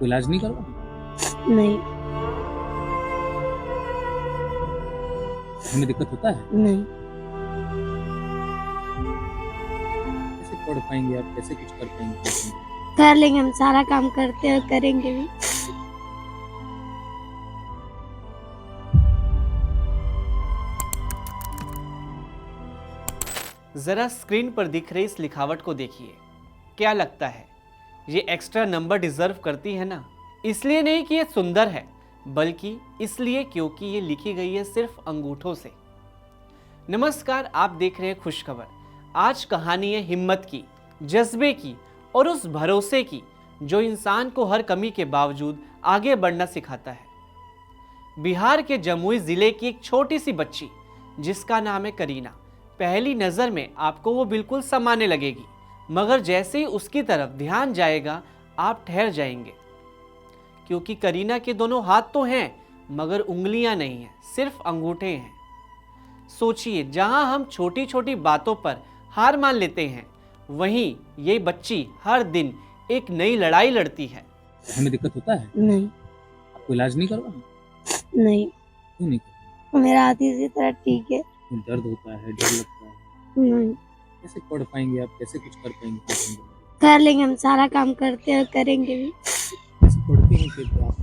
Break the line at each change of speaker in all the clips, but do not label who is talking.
आपको इलाज नहीं करवाना?
नहीं।
हमें दिक्कत होता है?
नहीं।
कैसे पढ़ पाएँगे आप? कैसे कुछ कर पाएँगे?
कर लेंगे, हम सारा काम करते हैं और करेंगे भी।
जरा स्क्रीन पर दिख रही इस लिखावट को देखिए। क्या लगता है ये एक्स्ट्रा नंबर डिजर्व करती है ना? इसलिए नहीं कि ये सुंदर है, बल्कि इसलिए क्योंकि ये लिखी गई है सिर्फ अंगूठों से। नमस्कार, आप देख रहे हैं खुशखबर। आज कहानी है हिम्मत की, जज्बे की और उस भरोसे की जो इंसान को हर कमी के बावजूद आगे बढ़ना सिखाता है। बिहार के जमुई जिले की एक छोटी सी बच्ची जिसका नाम है करीना। पहली नज़र में आपको वो बिल्कुल सामान्य लगेगी, मगर जैसे ही उसकी तरफ ध्यान जाएगा आप ठहर जाएंगे, क्योंकि करीना के दोनों हाथ तो हैं मगर उंगलियां नहीं हैं, सिर्फ अंगूठे हैं। सोचिए, जहां हम छोटी छोटी बातों पर हार मान लेते हैं, वहीं ये बच्ची हर दिन एक नई लड़ाई लड़ती है।
हमें दिक्कत होता है?
नहीं।
आपको इलाज नहीं करवाना?
नहीं।
क्यों नहीं करवाना?
मेरा हाथ इसी तरह ठीक है।
दर्द होता है, डर लगता है?
नहीं।
कैसे पढ़ पाएँगे आप? कैसे कुछ कर पाएँगे?
कर लेंगे, हम सारा काम करते हैं और करेंगे भी।
कैसे पढ़ती हैं फिर आप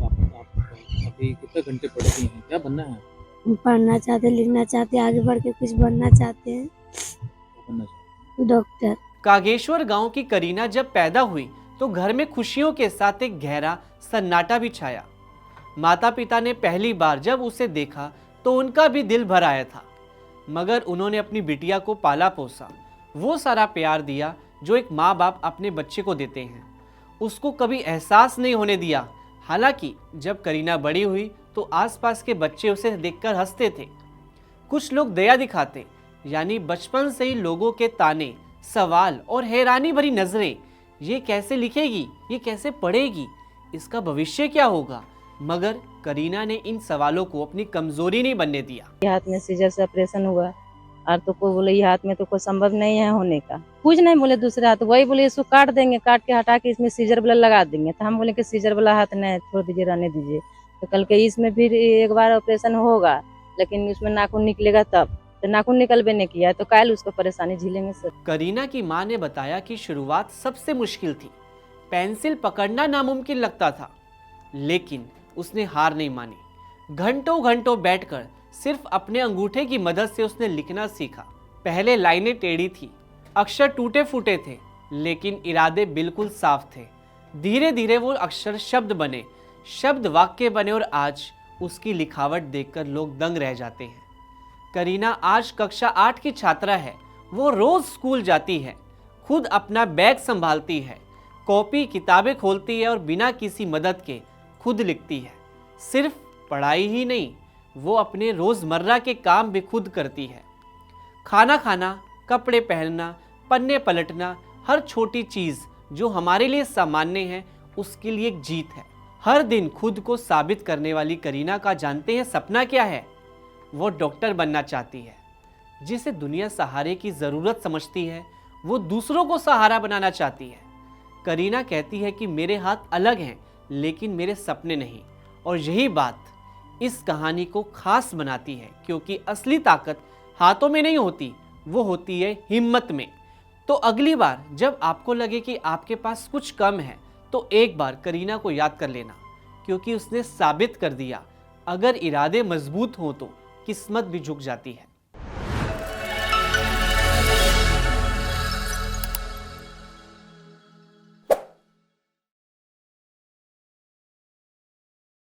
अभी कितने घंटे पढ़ती हैं? क्या बनना है?
हम पढ़ना चाहते, लिखना चाहते, आगे बढ़ के कुछ बनना चाहते हैं।
क्या बनना चाहते
डॉक्टर।
कागेश्वर गांव की करीना जब पैदा हुई तो घर में खुशियों के साथ एक गहरा सन्नाटा भी छाया। माता पिता ने पहली बार जब उसे देखा तो उनका भी दिल भर आया था, मगर उन्होंने अपनी बिटिया को पाला पोसा, वो सारा प्यार दिया जो एक माँ बाप अपने बच्चे को देते हैं। उसको कभी एहसास नहीं होने दिया। हालांकि जब करीना बड़ी हुई तो आसपास के बच्चे उसे देखकर हंसते थे। कुछ लोग दया दिखाते, यानी बचपन से ही लोगों के ताने, सवाल और हैरानी भरी नजरें, ये कैसे लिखेगी, ये कैसे पढ़ेगी, इसका भविष्य क्या होगा। मगर करीना ने इन सवालों को अपनी कमजोरी नहीं बनने दिया।
हाथ में सीजर से ऑपरेशन हुआ और तो कोई बोले ये हाथ में तो कोई संभव नहीं है होने का, कुछ नहीं बोले दूसरे हाथ, वही बोले इसको काट देंगे, काट के हटा के इसमें सीजर वाला लगा देंगे। तो हम बोले कि सीजर वाला हाथ नहीं, छोड़ दीजिए, रहने दीजिए। तो कल के इसमें फिर एक बार ऑपरेशन होगा, लेकिन उसमें नाखून निकलेगा तब, तो नाखून निकलबे नहीं किया तो कल उसको परेशानी झेलेंगे सर।
करीना की मां ने बताया कि शुरुआत सबसे मुश्किल थी। पेंसिल पकड़ना नामुमकिन लगता था, लेकिन उसने हार नहीं मानी। घंटों घंटों बैठकर सिर्फ अपने अंगूठे की मदद से उसने लिखना सीखा। पहले लाइनें टेढ़ी थी, अक्षर टूटे फूटे थे, लेकिन इरादे बिल्कुल साफ थे। धीरे धीरे वो अक्षर शब्द बने, शब्द वाक्य बने, और आज उसकी लिखावट देखकर लोग दंग रह जाते हैं। करीना आज कक्षा 8 की छात्रा है। वो रोज स्कूल जाती है, खुद अपना बैग संभालती है, कॉपी किताबें खोलती है और बिना किसी मदद के खुद लिखती है। सिर्फ पढ़ाई ही नहीं, वो अपने रोजमर्रा के काम भी खुद करती है। खाना खाना, कपड़े पहनना, पन्ने पलटना, हर छोटी चीज जो हमारे लिए सामान्य है उसके लिए एक जीत है। हर दिन खुद को साबित करने वाली करीना का जानते हैं सपना क्या है? वो डॉक्टर बनना चाहती है। जिसे दुनिया सहारे की जरूरत समझती है, वो दूसरों को सहारा बनाना चाहती है। करीना कहती है कि मेरे हाथ अलग हैं, लेकिन मेरे सपने नहीं। और यही बात इस कहानी को खास बनाती है, क्योंकि असली ताकत हाथों में नहीं होती, वो होती है हिम्मत में। तो अगली बार जब आपको लगे कि आपके पास कुछ कम है, तो एक बार करीना को याद कर लेना, क्योंकि उसने साबित कर दिया, अगर इरादे मजबूत हों तो किस्मत भी झुक जाती है।